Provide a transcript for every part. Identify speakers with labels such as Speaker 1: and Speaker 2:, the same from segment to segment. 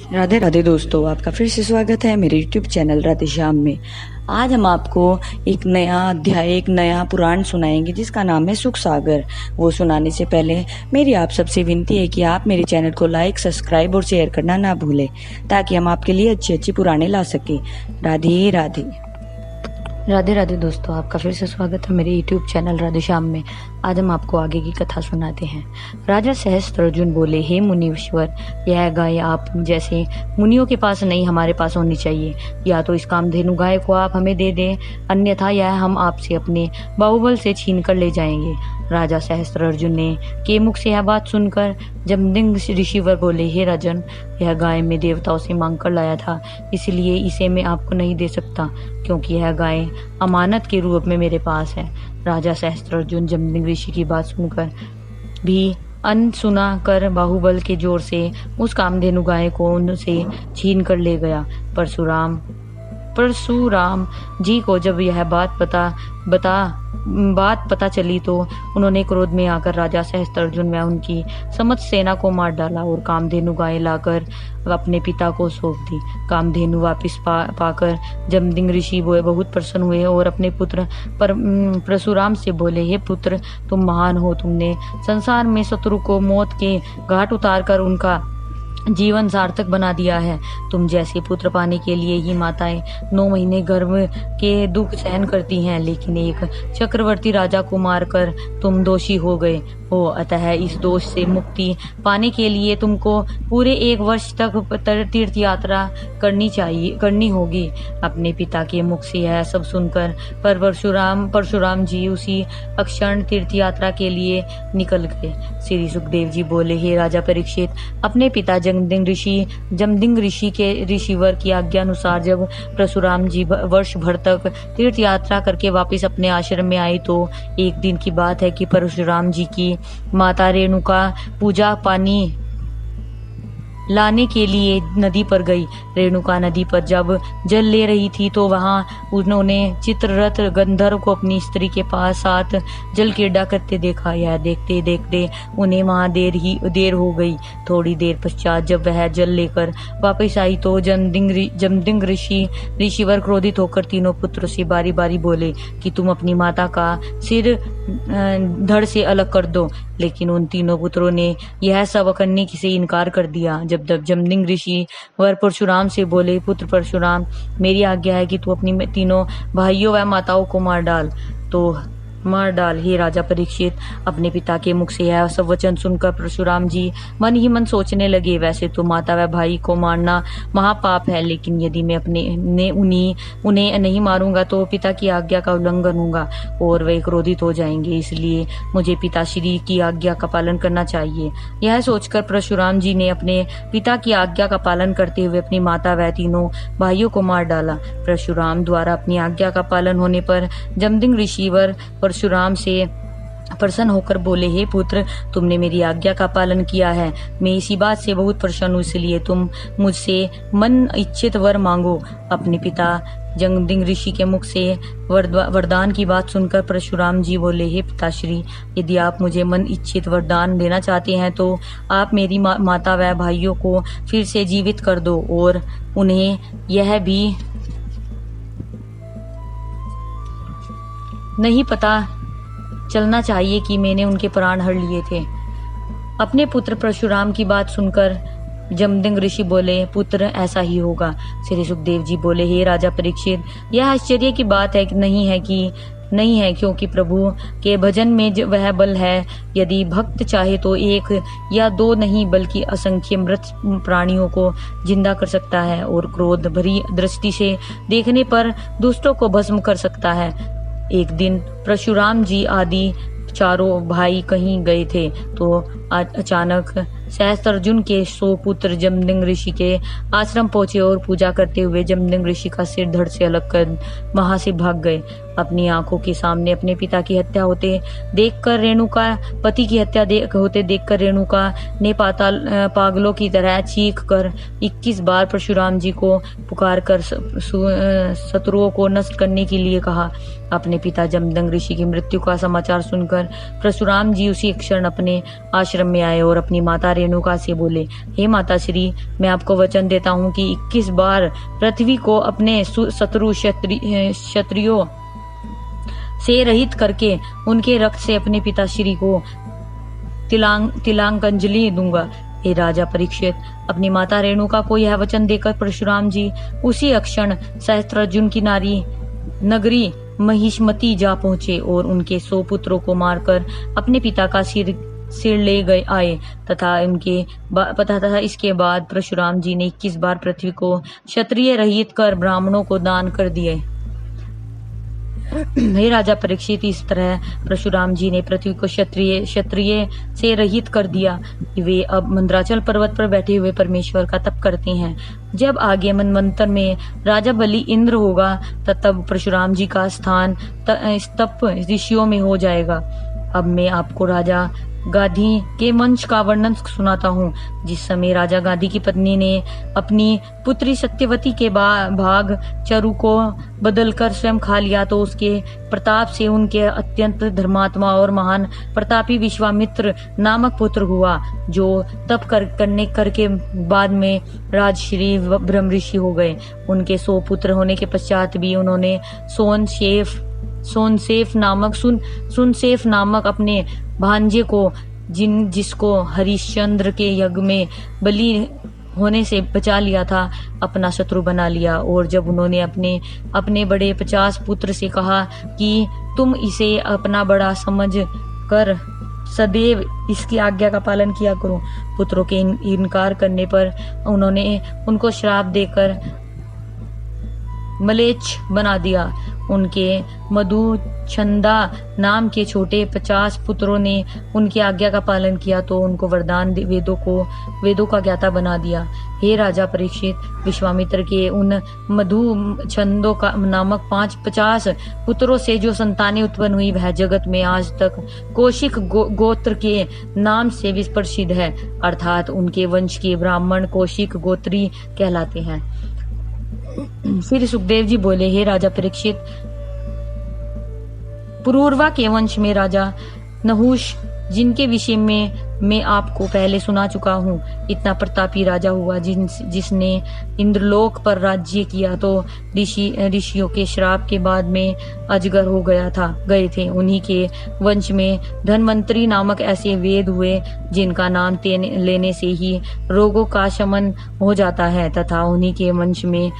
Speaker 1: राधे राधे दोस्तों, आपका फिर से स्वागत है मेरे YouTube चैनल राधे श्याम में। आज हम आपको एक नया अध्याय, एक नया पुराण सुनाएंगे जिसका नाम है सुख सागर। वो सुनाने से पहले मेरी आप सबसे विनती है कि आप मेरे चैनल को लाइक, सब्सक्राइब और शेयर करना ना भूलें, ताकि हम आपके लिए अच्छे अच्छे पुराने ला सकें। राधे राधे। राधे राधे दोस्तों, आपका फिर से स्वागत है मेरे YouTube चैनल राधे श्याम में। आज हम आपको आगे की कथा सुनाते हैं। राजा सहस्त्रार्जुन बोले, हे मुनीश्वर, यह गाय आप जैसे मुनियों के पास नहीं, हमारे पास होनी चाहिए। या तो इस कामधेनु गाय को आप हमें दे दें, अन्यथा यह हम आपसे अपने बाहुबल से छीन कर ले जाएंगे। राजा सहस्त्रार्जुन ने के मुख से यह बात सुनकर जमदग्नि ऋषिवर बोले, हे राजन, यह गाय मैं देवताओं से मांग कर लाया था, इसलिए इसे मैं आपको नहीं दे सकता, क्योंकि यह गाय अमानत के रूप में मेरे पास है। राजा सहस्त्रार्जुन जमदग्नि ऋषि की बात सुनकर भी अनसुना कर बाहुबल के जोर से उस कामधेनु गाय को उनसे छीन कर ले गया। परशुराम जी को जब यह बात पता चली तो उन्होंने क्रोध में आकर राजा सहस्त्रार्जुन में उनकी समस्त सेना को मार डाला और कामधेनु गाय लाकर अपने पिता को सौंप दी। कामधेनु वापस पाकर जमदग्नि ऋषि बहुत प्रसन्न हुए और अपने पुत्र परशुराम से बोले, हे पुत्र, तुम महान हो। तुमने संसार में शत्रु को मौत के घाट उतार कर उनका जीवन सार्थक बना दिया है। तुम जैसे पुत्र पाने के लिए ही माताएं 9 महीने गर्भ के दुख सहन करती हैं, लेकिन एक चक्रवर्ती राजा को मारकर तुम दोषी हो गए हो। अतः इस दोष से मुक्ति पाने के लिए तुमको पूरे 1 वर्ष तक तीर्थ यात्रा करनी होगी। अपने पिता के मुख से यह सब सुनकर परशुराम जी उसी अक्षण तीर्थ यात्रा के लिए निकल गए। श्री सुखदेव जी बोले, हे राजा परीक्षित, अपने पिता जमदग्नि ऋषि के ऋषिवर की आज्ञा अनुसार जब परशुराम जी वर्ष भर तक तीर्थ यात्रा करके वापस अपने आश्रम में आए तो एक दिन की बात है कि परशुराम जी की माता रेणुका पूजा पानी लाने के लिए नदी पर गई। रेणुका नदी पर जब जल ले रही थी तो वहां उन्होंने चित्ररथ गंधर्व को अपनी स्त्री के पास साथ जल क्रीड़ा करते देखा। यह देखते देखते उन्हें वहां देर हो गई। थोड़ी देर पश्चात जब वह जल लेकर वापस आई तो जमदग्नि ऋषिवर क्रोधित होकर तीनों पुत्रों से बारी बारी बोले कि तुम अपनी माता का सिर धड़ से अलग कर दो, लेकिन उन तीनों पुत्रों ने यह सब करने से इनकार कर दिया। जब जमदग्नि ऋषि वर परशुराम से बोले, पुत्र परशुराम, मेरी आज्ञा है कि तू अपनी तीनों भाइयों व माताओं को मार डाल। हे राजा परीक्षित, अपने पिता के मुख से यह सब वचन सुनकर परशुराम जी मन ही मन सोचने लगे, वैसे तो माता व भाई को मारना महापाप है, लेकिन यदि मैं उन्हें नहीं मारूंगा तो पिता की आज्ञा का उल्लंघन होगा और वे क्रोधित हो जाएंगे, इसलिए मुझे पिताश्री की आज्ञा का पालन करना चाहिए। यह सोचकर परशुराम जी ने अपने पिता की आज्ञा का पालन करते हुए अपनी माता व तीनों भाइयों को मार डाला। परशुराम द्वारा अपनी आज्ञा का पालन होने पर जमदग्नि ऋषिवर परशुराम से प्रसन्न होकर बोले, हे पुत्र, तुमने मेरी आज्ञा का पालन किया है। मैं इसी बात से बहुत प्रसन्न हूँ, इसलिए तुम मुझसे मन इच्छित वर मांगो। अपने पिता जमदग्नि ऋषि के मुख से वरदान की बात सुनकर परशुराम जी बोले, हे पिताश्री, यदि आप मुझे मन इच्छित वरदान देना चाहते हैं तो आप मेरी माता व भाइयों को फिर से जीवित कर दो और उन्हें यह भी नहीं पता चलना चाहिए कि मैंने उनके प्राण हर लिए थे। अपने पुत्र परशुराम की बात सुनकर जमदग्नि ऋषि बोले, पुत्र, ऐसा ही होगा। श्री सुखदेव जी बोले, हे राजा परीक्षित, यह आश्चर्य की बात है कि नहीं है, क्योंकि प्रभु के भजन में वह बल है। यदि भक्त चाहे तो 1 या 2 नहीं बल्कि असंख्य मृत प्राणियों को जिंदा कर सकता है और क्रोध भरी दृष्टि से देखने पर दुष्टों को भस्म कर सकता है। एक दिन परशुराम जी आदि चारों भाई कहीं गए थे तो अचानक सहस्त्रार्जुन के 100 पुत्र जमदग्नि ऋषि के आश्रम पहुंचे और पूजा करते हुए जमदग्नि ऋषि का सिर धड़ से अलग कर वहां से भाग गए। अपनी आंखों के सामने अपने पिता की हत्या होते देखकर रेणुका पति की हत्या होते देखकर रेणुका ने पागलों की तरह चीख कर 21 बार परशुराम जी को पुकार कर शत्रुओं को नष्ट करने के लिए कहा। अपने पिता जमदग्नि ऋषि की मृत्यु का समाचार सुनकर परशुराम जी उसी क्षण अपने आश्रम में आए और अपनी माता रेणुका से बोले, हे माता श्री, मैं आपको वचन देता हूँ कि 21 बार पृथ्वी को अपने शत्रु क्षत्रियों से रहित करके उनके रक्त से अपने पिता श्री को तिलांजलि दूंगा। हे राजा परीक्षित, अपनी माता रेणुका को यह वचन देकर परशुराम जी उसी क्षण सहस्त्रार्जुन की नगरी महिष्मती जा पहुंचे और उनके 100 पुत्रों को मारकर अपने पिता का सिर ले गए आए तथा इसके बाद परशुराम जी ने 21 बार पृथ्वी को क्षत्रिय रहित कर ब्राह्मणों को दान कर दिए। हे राजा परीक्षित, इस तरह परशुराम जी ने पृथ्वी को क्षत्रिय से रहित कर दिया। वे अब मंदराचल पर्वत पर बैठे हुए परमेश्वर का तप करते हैं। जब आगे मनवंतर में राजा बलि इंद्र होगा तब परशुराम जी का स्थान तप ऋषियों में हो जाएगा। अब मैं आपको राजा गाधी के वंश का वर्णन सुनाता हूँ। जिस समय राजा गाधी की पत्नी ने अपनी पुत्री सत्यवती के भाग चरु को बदलकर स्वयं खा लिया तो उसके प्रताप से उनके अत्यंत धर्मात्मा और महान प्रतापी विश्वामित्र नामक पुत्र हुआ, जो तप करके बाद में राजश्री ब्रह्म ऋषि हो गए। उनके 100 पुत्र होने के पश्चात भी उन्होंने सुनसेफ नामक अपने भांजे को जिसको हरिश्चंद्र के यज्ञ में बलि होने से बचा लिया था, अपना शत्रु बना लिया। और जब उन्होंने अपने बड़े 50 पुत्र से कहा कि तुम इसे अपना बड़ा समझ कर सदैव इसकी आज्ञा का पालन किया करो, पुत्रों के इनकार करने पर उन्होंने उनको श्राप देकर मलेच्छ बना दिया। उनके मधुचंदा नाम के छोटे 50 पुत्रों ने उनकी आज्ञा का पालन किया तो उनको वरदान वेदों का ज्ञाता बना दिया। हे राजा परीक्षित, विश्वामित्र के उन मधुचंदों का नामक 50 पुत्रों से जो संतानें उत्पन्न हुई वह जगत में आज तक कौशिक गोत्र के नाम से प्रसिद्ध है, अर्थात उनके वंश के ब्राह्मण कौशिक गोत्री कहलाते हैं। फिर सुखदेव जी बोले, हे राजा परीक्षित, पुरूरवा के वंश में राजा नहुष, जिनके विषय में मैं आपको पहले सुना चुका हूँ, इतना प्रतापी राजा हुआ जिसने इंद्रलोक पर राज्य किया तो ऋषियों के श्राप के बाद में अजगर हो गए थे। उन्हीं के वंश में धन्वंतरी नामक ऐसे वेद हुए जिनका नाम लेने से ही रोगों का शमन हो जाता है, तथा उन्हीं के वंश में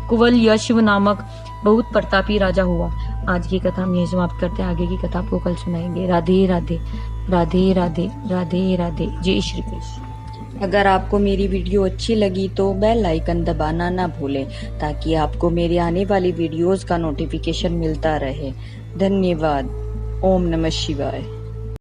Speaker 1: कुवल यशव नामक बहुत प्रतापी राजा हुआ। आज की कथा हम यही समाप्त करते हैं, आगे की कथा आपको कल सुनाएंगे। राधे राधे राधे राधे राधे राधे, जय श्री कृष्ण।
Speaker 2: अगर आपको मेरी वीडियो अच्छी लगी तो बेल आइकन दबाना ना भूलें ताकि आपको मेरे आने वाली वीडियोस का नोटिफिकेशन मिलता रहे। धन्यवाद। ओम नमः शिवाय।